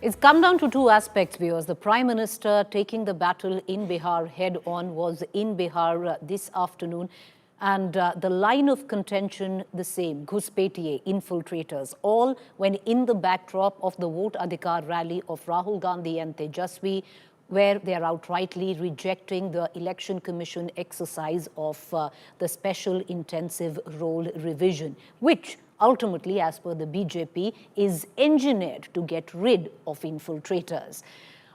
It's come down to two aspects, viewers. The Prime Minister taking the battle in Bihar head-on was in Bihar this afternoon. And the line of contention the same, Ghuspetiae, infiltrators, all when in the backdrop of the Vote Adhikar rally of Rahul Gandhi and Tejaswi, where they are outrightly rejecting the Election Commission exercise of the Special Intensive Role Revision, which ultimately, as per the BJP, is engineered to get rid of infiltrators.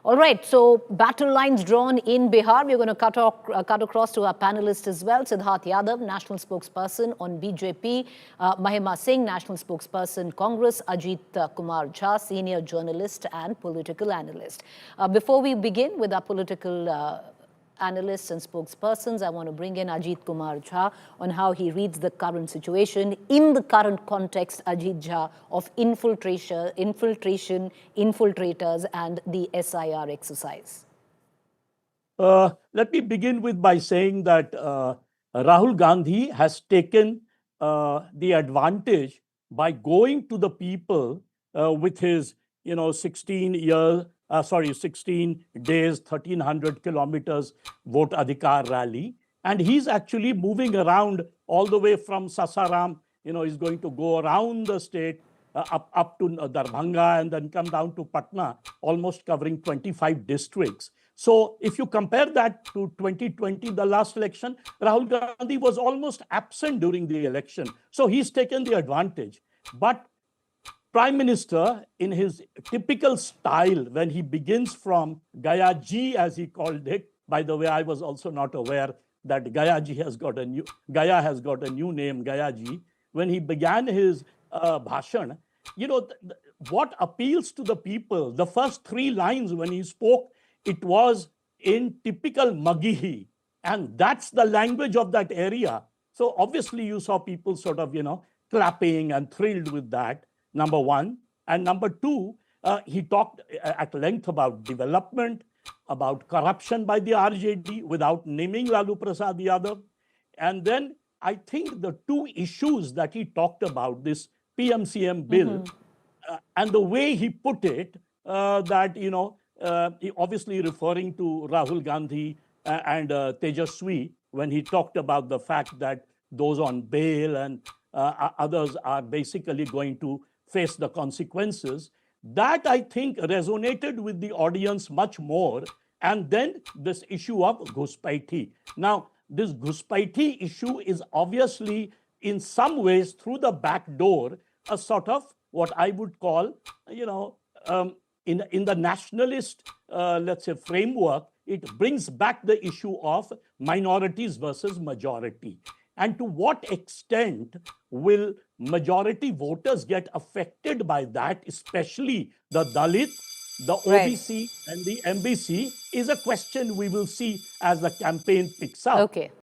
All right, so battle lines drawn in Bihar. We're going to cut across to our panelists as well. Siddharth Yadav, National Spokesperson on BJP. Mahima Singh, National Spokesperson, Congress. Ajit Kumar Jha, Senior Journalist and Political Analyst. Before we begin with our political analysts and spokespersons, I want to bring in Ajit Kumar Jha on how he reads the current situation in the current context, Ajit Jha, of infiltrators and the SIR exercise. Let me begin by saying that Rahul Gandhi has taken the advantage by going to the people with his 16 days, 1,300 kilometers Vote Adhikar rally. And he's actually moving around all the way from Sasaram. He's going to go around the state up to Darbhanga and then come down to Patna, almost covering 25 districts. So if you compare that to 2020, the last election, Rahul Gandhi was almost absent during the election. So he's taken the advantage. But Prime Minister, in his typical style, when he begins from Gaya Ji, as he called it, by the way, I was also not aware that Gaya has got a new name, Gaya Ji. When he began his bhashan, what appeals to the people, the first three lines when he spoke, it was in typical Magihi. And that's the language of that area. So obviously you saw people sort of, clapping and thrilled with that. Number one. And number two, he talked at length about development, about corruption by the RJD without naming Lalu Prasad Yadav. And then I think the two issues that he talked about, this PMCM bill, and the way he put it, that, he obviously referring to Rahul Gandhi and Tejaswi, when he talked about the fact that those on bail and others are basically going to face the consequences, that I think resonated with the audience much more. And then this issue of Ghuspetiae. Now, this Ghuspetiae issue is obviously in some ways through the back door, a sort of what I would call, in the nationalist, let's say, framework, it brings back the issue of minorities versus majority. And to what extent will majority voters get affected by that, especially the Dalit, the OBC, and the MBC, is a question we will see as the campaign picks up. Okay.